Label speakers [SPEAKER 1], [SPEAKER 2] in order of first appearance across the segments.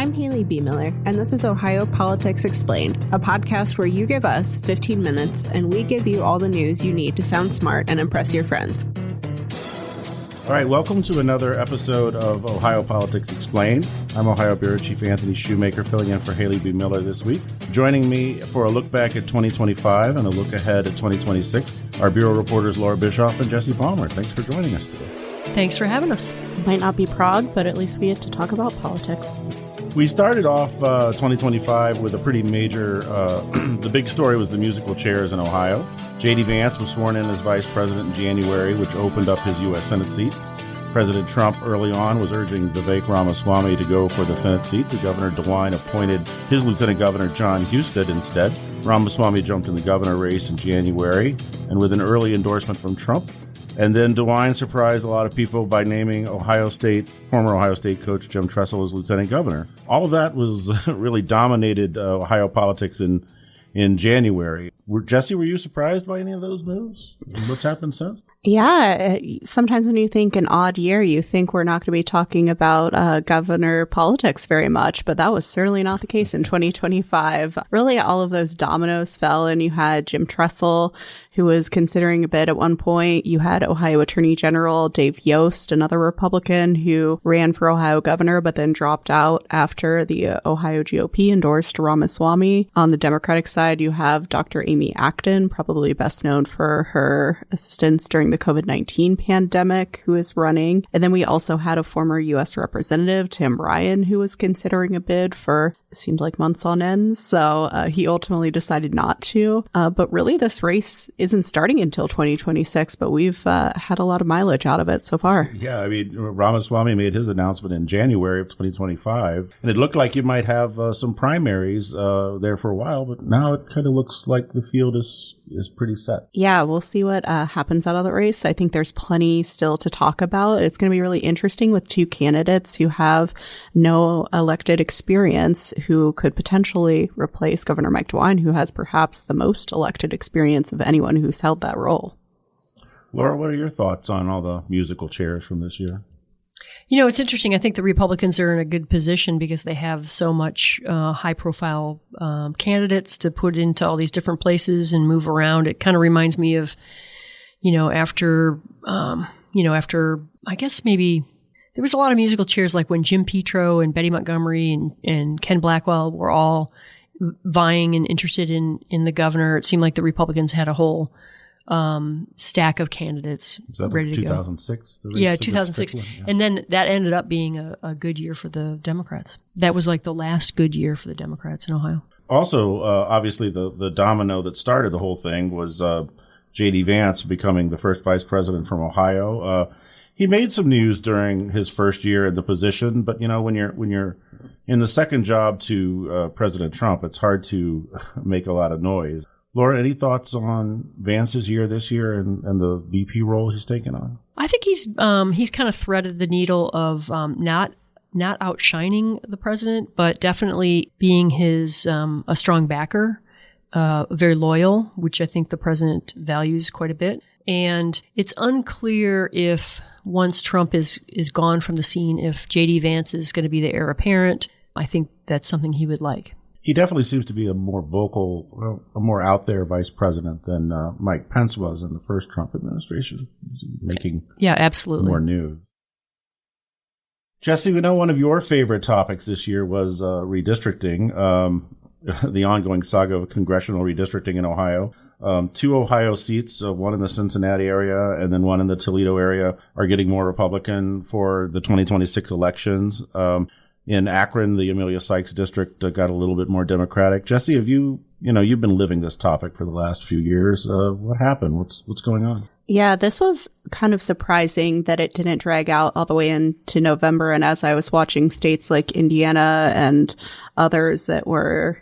[SPEAKER 1] I'm Haley B. Miller, and this is Ohio Politics Explained, a podcast where you give us 15 minutes and we give you all the news you need to sound smart and impress your friends.
[SPEAKER 2] All right, welcome to another episode of Ohio Politics Explained. I'm Ohio Bureau Chief Anthony Shoemaker, filling in for Haley B. Miller this week. Joining me for a look back at 2025 and a look ahead at 2026 are Bureau reporters Laura Bischoff and Jessie Balmert. Thanks for joining us today.
[SPEAKER 3] Thanks for having us.
[SPEAKER 4] It might not be Prague, but at least we get to talk about politics.
[SPEAKER 2] We started off 2025 with a pretty major, the big story was the musical chairs in Ohio. J.D. Vance was sworn in as vice president in January, which opened up his U.S. Senate seat. President Trump early on was urging Vivek Ramaswamy to go for the Senate seat. The Governor DeWine appointed his Lieutenant Governor John Husted instead. Ramaswamy jumped in the governor race in January, and with an early endorsement from Trump. And then DeWine surprised a lot of people by naming former Ohio State coach Jim Tressel as lieutenant governor. All of that was really dominated Ohio politics in January. Jessie, were you surprised by any of those moves? What's happened since?
[SPEAKER 4] Yeah, sometimes when you think an odd year, you think we're not going to be talking about governor politics very much, but that was certainly not the case in 2025. Really, all of those dominoes fell, and you had Jim Tressel, who was considering a bid at one point. You had Ohio Attorney General Dave Yost, another Republican who ran for Ohio governor, but then dropped out after the Ohio GOP endorsed Ramaswamy. On the Democratic side, you have Dr. Amy Acton, probably best known for her assistance during the COVID-19 pandemic, who is running. And then we also had a former U.S. Representative, Tim Ryan, who was considering a bid for, it seemed like months on end. So he ultimately decided not to. But really, this race isn't starting until 2026, but we've had a lot of mileage out of it so far.
[SPEAKER 2] Yeah, I mean, Ramaswamy made his announcement in January of 2025, and it looked like you might have some primaries there for a while, but now it kind of looks like the field is pretty set.
[SPEAKER 4] Yeah, we'll see what happens out of the race. I think there's plenty still to talk about. It's going to be really interesting with two candidates who have no elected experience who could potentially replace Governor Mike DeWine, who has perhaps the most elected experience of anyone who's held that role.
[SPEAKER 2] Laura, what are your thoughts on all the musical chairs from this year?
[SPEAKER 3] You know, it's interesting. I think the Republicans are in a good position because they have so much high-profile candidates to put into all these different places and move around. It kind of reminds me of, after I guess maybe there was a lot of musical chairs, like when Jim Petro and Betty Montgomery and Ken Blackwell were all vying and interested in the governor. It seemed like the Republicans had a whole stack of candidates ready to
[SPEAKER 2] 2006,
[SPEAKER 3] go. Yeah, 2006. Yeah. And then that ended up being a good year for the Democrats. That was like the last good year for the Democrats in Ohio.
[SPEAKER 2] Also, obviously, the domino that started the whole thing was J.D. Vance becoming the first vice president from Ohio. He made some news during his first year in the position, but when you're in the second job to President Trump, it's hard to make a lot of noise. Laura, any thoughts on Vance's year this year and the VP role he's taken on?
[SPEAKER 3] I think he's kind of threaded the needle of not outshining the president, but definitely being his a strong backer, very loyal, which I think the president values quite a bit. And it's unclear if once Trump is gone from the scene, if J.D. Vance is going to be the heir apparent. I think that's something he would like.
[SPEAKER 2] He definitely seems to be a more vocal, a more out there vice president than Mike Pence was in the first Trump administration, making
[SPEAKER 3] absolutely
[SPEAKER 2] more news. Jessie, we know one of your favorite topics this year was redistricting, the ongoing saga of congressional redistricting in Ohio. 2 Ohio seats, one in the Cincinnati area and then one in the Toledo area, are getting more Republican for the 2026 elections. In Akron, the Amelia Sykes district got a little bit more Democratic. Jessie, have you've been living this topic for the last few years. What happened? What's going on?
[SPEAKER 4] Yeah, this was kind of surprising that it didn't drag out all the way into November. And as I was watching states like Indiana and others that were,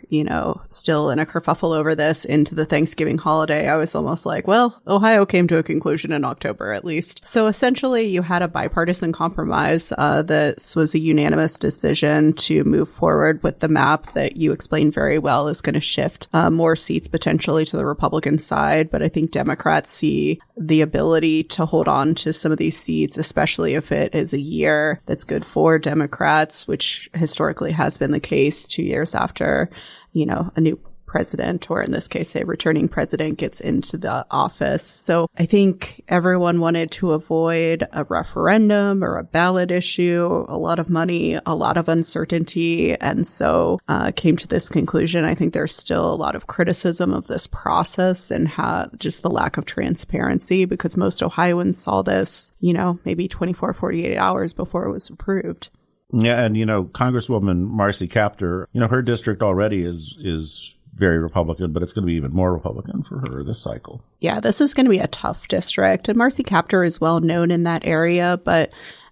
[SPEAKER 4] still in a kerfuffle over this into the Thanksgiving holiday, I was almost like, well, Ohio came to a conclusion in October at least. So essentially you had a bipartisan compromise. This was a unanimous decision to move forward with the map that you explained very well is going to shift more seats potentially to the Republican side. But I think Democrats see the ability to hold on to some of these seats, especially if it is a year that's good for Democrats, which historically has been the case 2 years after, a new president, or in this case, a returning president, gets into the office. So I think everyone wanted to avoid a referendum or a ballot issue, a lot of money, a lot of uncertainty, and so came to this conclusion. I think there's still a lot of criticism of this process and just the lack of transparency, because most Ohioans saw this, maybe 24, 48 hours before it was approved.
[SPEAKER 2] Yeah, and Congresswoman Marcy Kaptur, her district already is very Republican, but it's going to be even more Republican for her this cycle.
[SPEAKER 4] Yeah, this is going to be a tough district. And Marcy Kaptur is well known in that area, but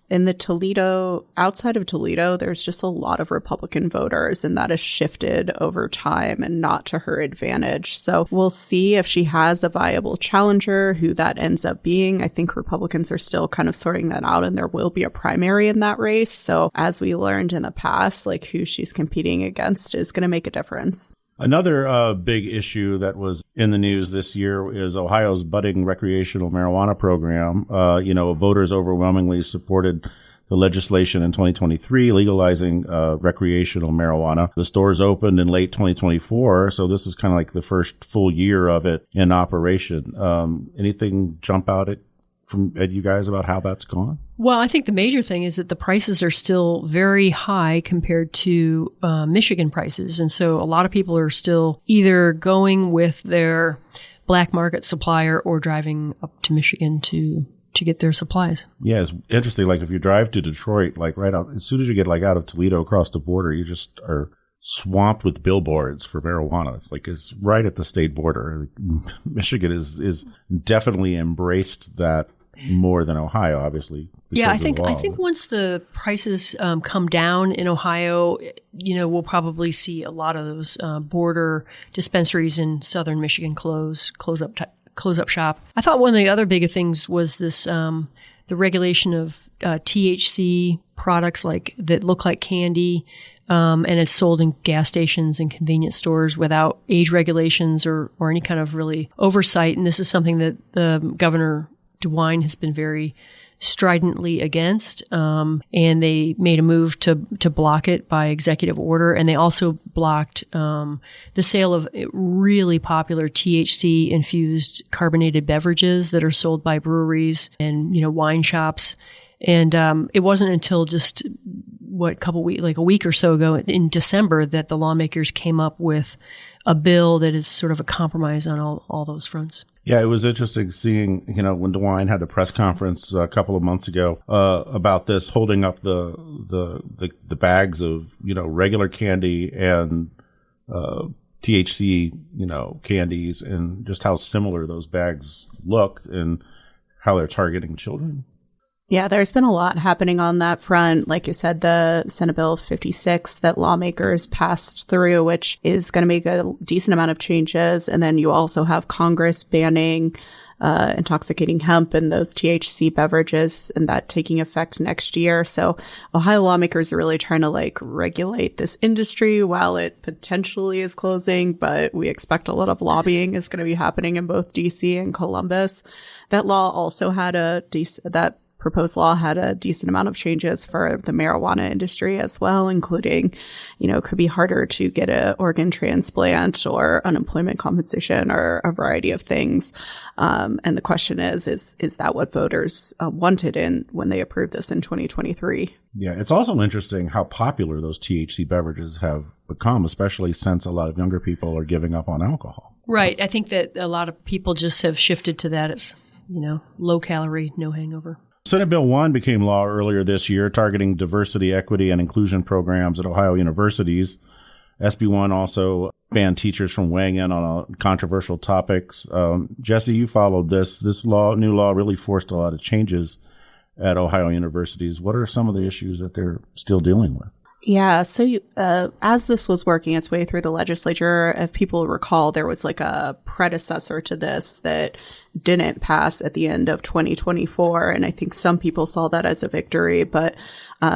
[SPEAKER 4] in outside of Toledo, there's just a lot of Republican voters, and that has shifted over time and not to her advantage. So we'll see if she has a viable challenger, who that ends up being. I think Republicans are still kind of sorting that out, and there will be a primary in that race. So as we learned in the past, who she's competing against is going to make a difference.
[SPEAKER 2] Another big issue that was in the news this year is Ohio's budding recreational marijuana program. Voters overwhelmingly supported the legislation in 2023 legalizing recreational marijuana. The stores opened in late 2024, so this is kind of like the first full year of it in operation. Anything jump out at you guys about how that's gone?
[SPEAKER 3] Well, I think the major thing is that the prices are still very high compared to Michigan prices. And so a lot of people are still either going with their black market supplier or driving up to Michigan to get their supplies.
[SPEAKER 2] Yeah, it's interesting. If you drive to Detroit, right out, as soon as you get out of Toledo across the border, you just are swamped with billboards for marijuana. It's right at the state border. Michigan is definitely embraced that more than Ohio, obviously.
[SPEAKER 3] Yeah, I think once the prices come down in Ohio, we'll probably see a lot of those border dispensaries in southern Michigan close up shop. I thought one of the other big things was this the regulation of THC products that look like candy. And it's sold in gas stations and convenience stores without age regulations or any kind of really oversight. And this is something that the Governor DeWine has been very stridently against. And they made a move to block it by executive order. And they also blocked the sale of really popular THC infused carbonated beverages that are sold by breweries and, wine shops. And it wasn't until just a week or so ago in December that the lawmakers came up with a bill that is sort of a compromise on all those fronts.
[SPEAKER 2] Yeah, it was interesting seeing, when DeWine had the press conference a couple of months ago about this, holding up the bags of, regular candy and THC, candies, and just how similar those bags looked and how they're targeting children.
[SPEAKER 4] Yeah, there's been a lot happening on that front. Like you said, the Senate Bill 56 that lawmakers passed through, which is going to make a decent amount of changes. And then you also have Congress banning intoxicating hemp and those THC beverages, and that taking effect next year. So Ohio lawmakers are really trying to regulate this industry while it potentially is closing, but we expect a lot of lobbying is going to be happening in both DC and Columbus. That law also had that proposed law had a decent amount of changes for the marijuana industry as well, including, it could be harder to get an organ transplant or unemployment compensation or a variety of things. And the question is that what voters wanted when they approved this in 2023?
[SPEAKER 2] Yeah, it's also interesting how popular those THC beverages have become, especially since a lot of younger people are giving up on alcohol.
[SPEAKER 3] Right. I think that a lot of people just have shifted to that as, low calorie, no hangover.
[SPEAKER 2] Senate Bill 1 became law earlier this year, targeting diversity, equity, and inclusion programs at Ohio universities. SB 1 also banned teachers from weighing in on controversial topics. Jessie, you followed this. This new law really forced a lot of changes at Ohio universities. What are some of the issues that they're still dealing with?
[SPEAKER 4] Yeah. So as this was working its way through the legislature, if people recall, there was a predecessor to this that didn't pass at the end of 2024. And I think some people saw that as a victory, but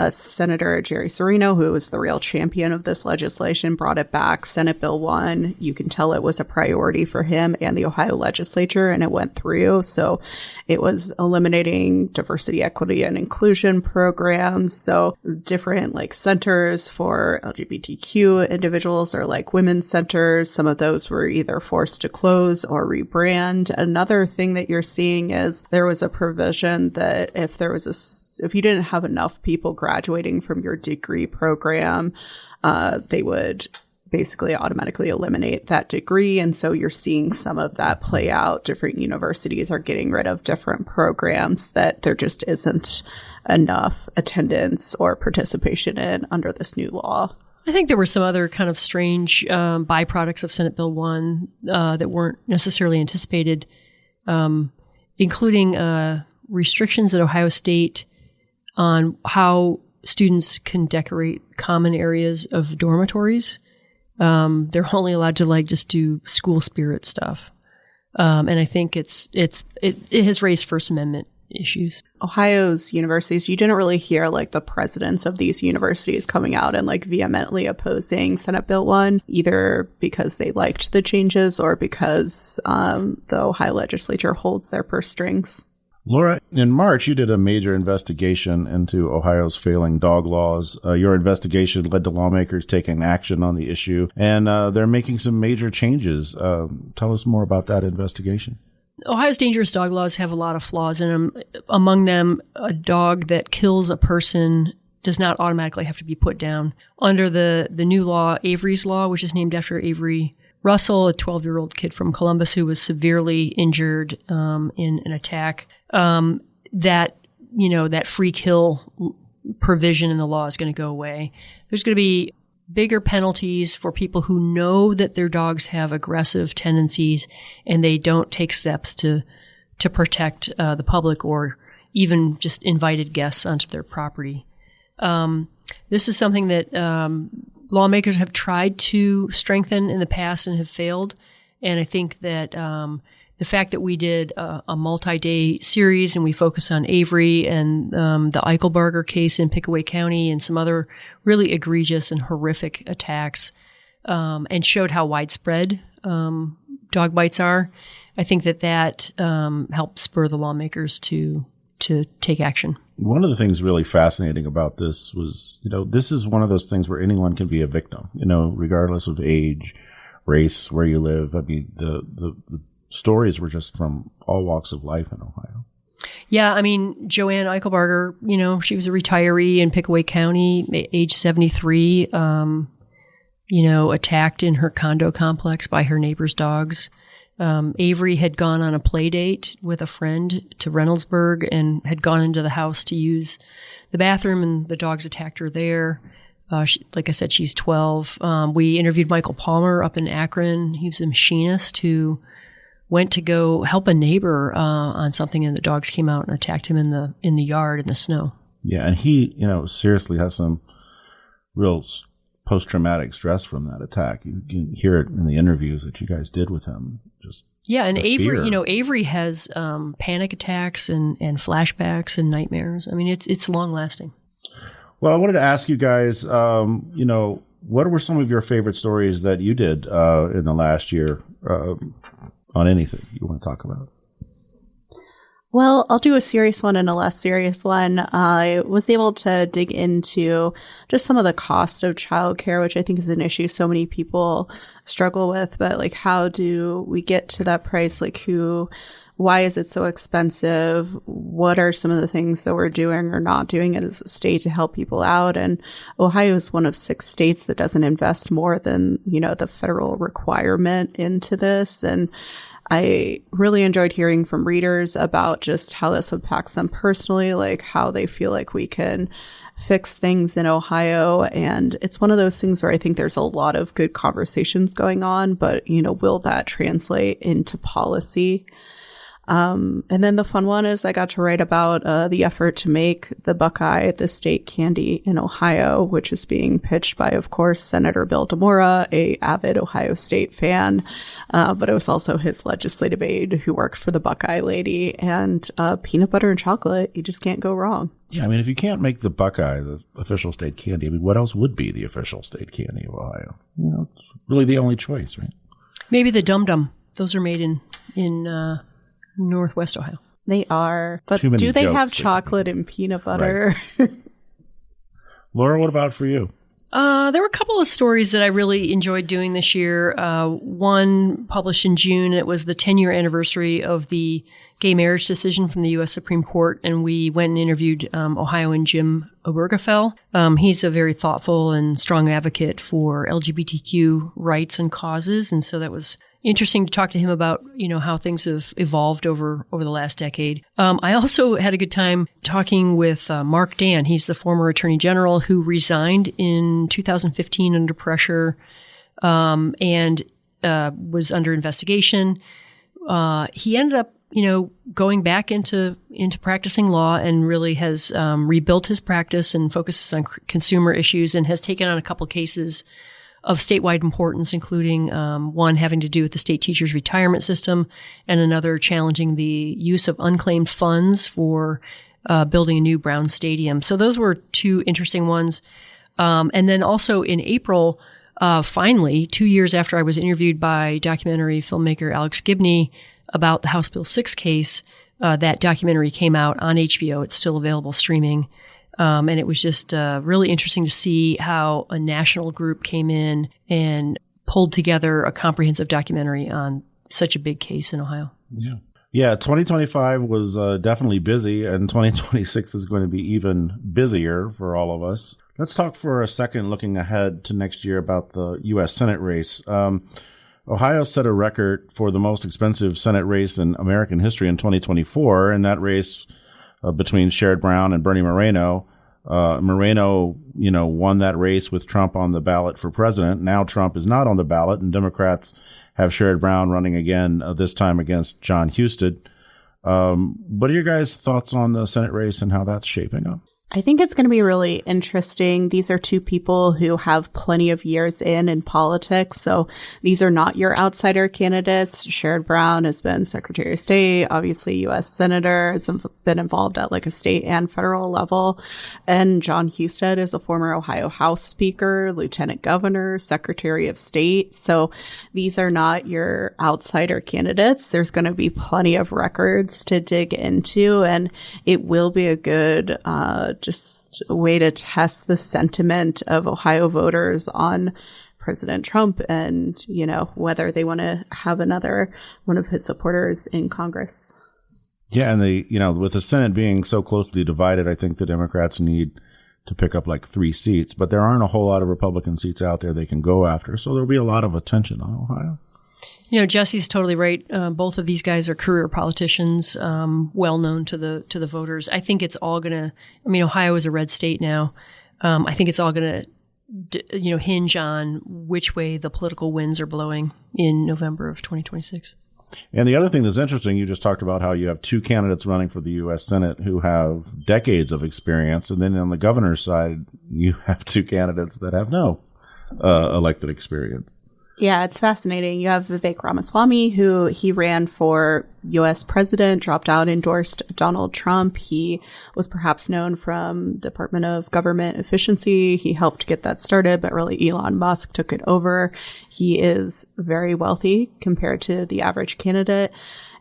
[SPEAKER 4] Senator Jerry Serino, who was the real champion of this legislation, brought it back. Senate Bill 1, you can tell it was a priority for him and the Ohio legislature, and it went through. So it was eliminating diversity, equity, and inclusion programs. So different like centers for LGBTQ individuals or like women's centers. Some of those were either forced to close or rebrand. Another thing that you're seeing is there was a provision that if you didn't have enough people graduating from your degree program, they would basically automatically eliminate that degree. And so you're seeing some of that play out. Different universities are getting rid of different programs that there just isn't enough attendance or participation in under this new law.
[SPEAKER 3] I think there were some other kind of strange byproducts of Senate Bill 1 that weren't necessarily anticipated, including restrictions at Ohio State on how students can decorate common areas of dormitories. They're only allowed to just do school spirit stuff. And I think it has raised First Amendment issues.
[SPEAKER 4] Ohio's universities, you didn't really hear the presidents of these universities coming out and vehemently opposing Senate Bill 1, either because they liked the changes or because the Ohio legislature holds their purse strings.
[SPEAKER 2] Laura, in March, you did a major investigation into Ohio's failing dog laws. Your investigation led to lawmakers taking action on the issue, and they're making some major changes. Tell us more about that investigation.
[SPEAKER 3] Ohio's dangerous dog laws have a lot of flaws in them. Among them, a dog that kills a person does not automatically have to be put down. Under the new law, Avery's Law, which is named after Avery Russell, a 12-year-old kid from Columbus who was severely injured in an attack, that free kill provision in the law is going to go away. There's going to be bigger penalties for people who know that their dogs have aggressive tendencies and they don't take steps to protect the public or even just invited guests onto their property. This is something that lawmakers have tried to strengthen in the past and have failed. And I think that the fact that we did a multi-day series and we focus on Avery and the Eichelbarger case in Pickaway County and some other really egregious and horrific attacks and showed how widespread dog bites are, I think that helped spur the lawmakers to take action.
[SPEAKER 2] One of the things really fascinating about this was, this is one of those things where anyone can be a victim, regardless of age, race, where you live. I mean, the stories were just from all walks of life in Ohio.
[SPEAKER 3] Yeah, I mean, Joanne Eichelbarger, she was a retiree in Pickaway County, age 73, attacked in her condo complex by her neighbor's dogs. Avery had gone on a play date with a friend to Reynoldsburg and had gone into the house to use the bathroom, and the dogs attacked her there. Like I said, she's 12. We interviewed Michael Palmer up in Akron. He was a machinist who went to go help a neighbor on something, and the dogs came out and attacked him in the yard in the snow. Yeah,
[SPEAKER 2] and he, seriously has some real post-traumatic stress from that attack. You can hear it in the interviews that you guys did with him.
[SPEAKER 3] And Avery, Avery has panic attacks and flashbacks and nightmares. I mean, it's long-lasting.
[SPEAKER 2] Well, I wanted to ask you guys, what were some of your favorite stories that you did in the last year on anything you want to talk about?
[SPEAKER 4] Well, I'll do a serious one and a less serious one. I was able to dig into just some of the cost of childcare, which I think is an issue so many people struggle with. But how do we get to that price? Why is it so expensive? What are some of the things that we're doing or not doing as a state to help people out? And Ohio is one of 6 states that doesn't invest more than, the federal requirement into this. And I really enjoyed hearing from readers about just how this impacts them personally, how they feel like we can fix things in Ohio. And it's one of those things where I think there's a lot of good conversations going on, but, will that translate into policy? And then the fun one is I got to write about the effort to make the Buckeye the state candy in Ohio, which is being pitched by, of course, Senator Bill DeMora, a avid Ohio State fan. But it was also his legislative aide who worked for the Buckeye lady. And peanut butter and chocolate, you just can't go wrong.
[SPEAKER 2] Yeah, I mean, if you can't make the Buckeye the official state candy, I mean, what else would be the official state candy of Ohio? You know, it's really the only choice, right?
[SPEAKER 3] Maybe the Dum Dum. Those are made in Northwest Ohio.
[SPEAKER 4] They are. But do they have chocolate and peanut butter?
[SPEAKER 2] Right. Laura, what about for you?
[SPEAKER 3] There were a couple of stories that I really enjoyed doing this year. One published in June, it was the 10-year anniversary of the gay marriage decision from the U.S. Supreme Court, and we went and interviewed Ohioan Jim Obergefell. He's a very thoughtful and strong advocate for LGBTQ rights and causes, and so that was interesting to talk to him about, you know, how things have evolved over the last decade. I also had a good time talking with Mark Dan. He's the former Attorney General who resigned in 2015 under pressure and was under investigation. He ended up, you know, going back into practicing law and really has rebuilt his practice and focuses on consumer issues and has taken on a couple cases of statewide importance, including one having to do with the state teachers' retirement system and another challenging the use of unclaimed funds for building a new Brown Stadium. So those were two interesting ones. And then also in April, finally, 2 years after I was interviewed by documentary filmmaker Alex Gibney about the House Bill 6 case, that documentary came out on HBO. It's still available streaming. And it was just really interesting to see how a national group came in and pulled together a comprehensive documentary on such a big case in Ohio.
[SPEAKER 2] Yeah. Yeah, 2025 was definitely busy, and 2026 is going to be even busier for all of us. Let's talk for a second, looking ahead to next year, about the U.S. Senate race. Ohio set a record for the most expensive Senate race in American history in 2024, and that race between Sherrod Brown and Bernie Moreno. Moreno, you know, won that race with Trump on the ballot for president. Now Trump is not on the ballot, and Democrats have Sherrod Brown running again, this time against John Husted. What are your guys' thoughts on the Senate race and how that's shaping up?
[SPEAKER 4] I think it's going to be really interesting. These are two people who have plenty of years in politics. So these are not your outsider candidates. Sherrod Brown has been Secretary of State, obviously U.S. Senator, has been involved at like a state and federal level. And John Husted is a former Ohio House Speaker, Lieutenant Governor, Secretary of State. So these are not your outsider candidates. There's going to be plenty of records to dig into, and it will be a good, just a way to test the sentiment of Ohio voters on President Trump and, you know, whether they want to have another one of his supporters in Congress.
[SPEAKER 2] Yeah, and with the Senate being so closely divided, I think the Democrats need to pick up like 3 seats, but there aren't a whole lot of Republican seats out there they can go after. So there'll be a lot of attention on Ohio.
[SPEAKER 3] You know, Jessie's totally right. Both of these guys are career politicians, well known to the voters. I think it's all going to, I mean, Ohio is a red state now. I think it's all going to, hinge on which way the political winds are blowing in November of 2026.
[SPEAKER 2] And the other thing that's interesting, you just talked about how you have 2 candidates running for the U.S. Senate who have decades of experience. And then on the governor's side, you have 2 candidates that have no elected experience.
[SPEAKER 4] Yeah, it's fascinating. You have Vivek Ramaswamy, who he ran for U.S. president, dropped out, endorsed Donald Trump. He was perhaps known from Department of Government Efficiency. He helped get that started, but really Elon Musk took it over. He is very wealthy compared to the average candidate,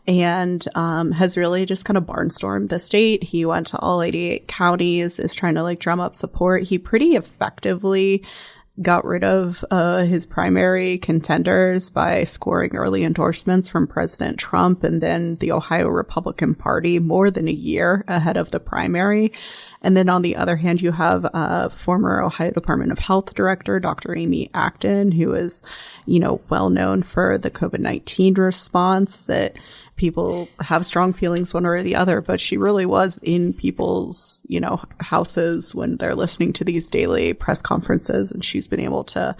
[SPEAKER 4] and has really just kind of barnstormed the state. He went to all 88 counties, is trying to drum up support. He pretty effectively got rid of his primary contenders by scoring early endorsements from President Trump and then the Ohio Republican Party more than a year ahead of the primary. And then on the other hand, you have former Ohio Department of Health Director, Dr. Amy Acton, who is, well known for the COVID-19 response, that people have strong feelings one way or the other, but she really was in people's, houses when they're listening to these daily press conferences, and she's been able to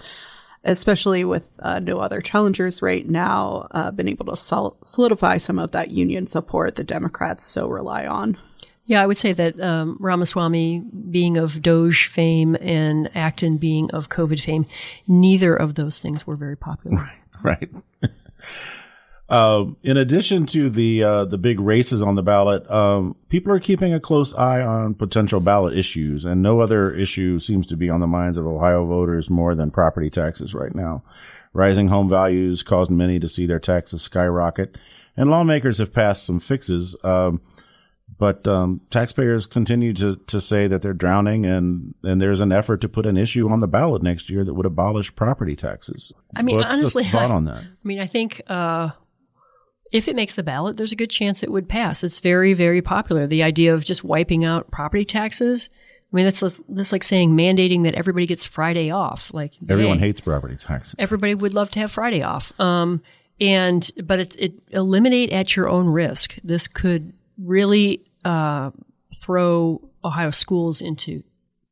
[SPEAKER 4] especially with no other challengers right now, been able to solidify some of that union support the Democrats so rely on.
[SPEAKER 3] Yeah, I would say that Ramaswamy being of Doge fame and Acton being of COVID fame, neither of those things were very popular.
[SPEAKER 2] Right. In addition to the big races on the ballot, people are keeping a close eye on potential ballot issues, and no other issue seems to be on the minds of Ohio voters more than property taxes right now. Rising home values caused many to see their taxes skyrocket, and lawmakers have passed some fixes. But taxpayers continue to say that they're drowning, and there's an effort to put an issue on the ballot next year that would abolish property taxes.
[SPEAKER 3] I mean,
[SPEAKER 2] what's
[SPEAKER 3] honestly,
[SPEAKER 2] the thought on that?
[SPEAKER 3] I mean, I think if it makes the ballot, there's a good chance it would pass. It's very, very popular. The idea of just wiping out property taxes. I mean, that's like saying mandating that everybody gets Friday off. Like
[SPEAKER 2] everyone hates property taxes.
[SPEAKER 3] Everybody would love to have Friday off. But it eliminate at your own risk. This could really throw Ohio schools into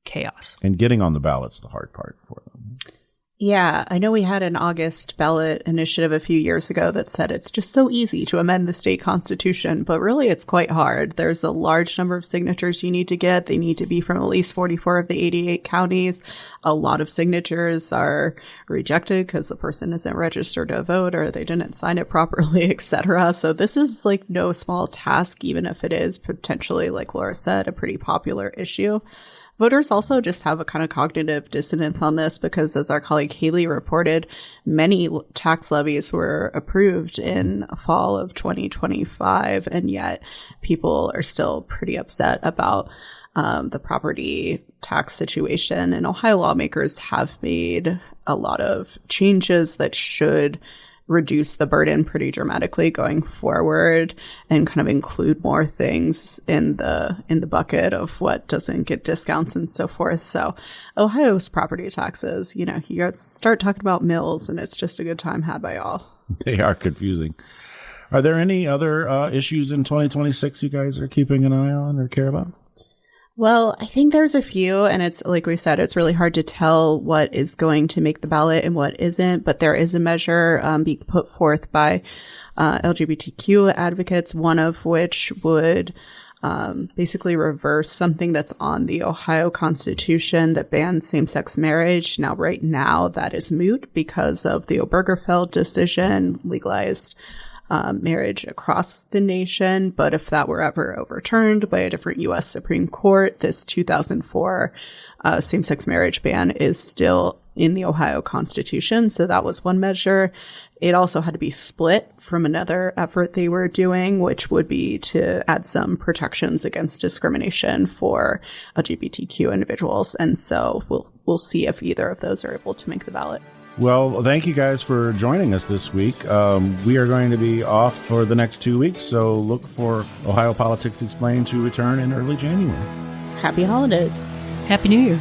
[SPEAKER 3] chaos.
[SPEAKER 2] And getting on the ballot's the hard part for them.
[SPEAKER 4] Yeah, I know we had an August ballot initiative a few years ago that said it's just so easy to amend the state constitution, but really it's quite hard. There's a large number of signatures you need to get. They need to be from at least 44 of the 88 counties. A lot of signatures are rejected because the person isn't registered to vote or they didn't sign it properly, etc. So this is like no small task, even if it is potentially, like Laura said, a pretty popular issue. Voters also just have a kind of cognitive dissonance on this because, as our colleague Haley reported, many tax levies were approved in fall of 2025, and yet people are still pretty upset about the property tax situation. And Ohio lawmakers have made a lot of changes that should reduce the burden pretty dramatically going forward and kind of include more things in the bucket of what doesn't get discounts and so forth. So Ohio's property taxes, you guys start talking about mills and it's just a good time had by all.
[SPEAKER 2] They are confusing. Are there any other issues in 2026 you guys are keeping an eye on or care about?
[SPEAKER 4] Well, I think there's a few, and it's like we said, it's really hard to tell what is going to make the ballot and what isn't, but there is a measure being put forth by LGBTQ advocates, one of which would basically reverse something that's on the Ohio Constitution that bans same-sex marriage. Now, right now, that is moot because of the Obergefell decision, legalized marriage across the nation. But if that were ever overturned by a different U.S. Supreme Court, this 2004 same-sex marriage ban is still in the Ohio Constitution. So that was one measure. It also had to be split from another effort they were doing, which would be to add some protections against discrimination for LGBTQ individuals. And so we'll see if either of those are able to make the ballot.
[SPEAKER 2] Well, thank you guys for joining us this week. We are going to be off for the next 2 weeks, so look for Ohio Politics Explained to return in early January.
[SPEAKER 4] Happy holidays.
[SPEAKER 3] Happy New Year.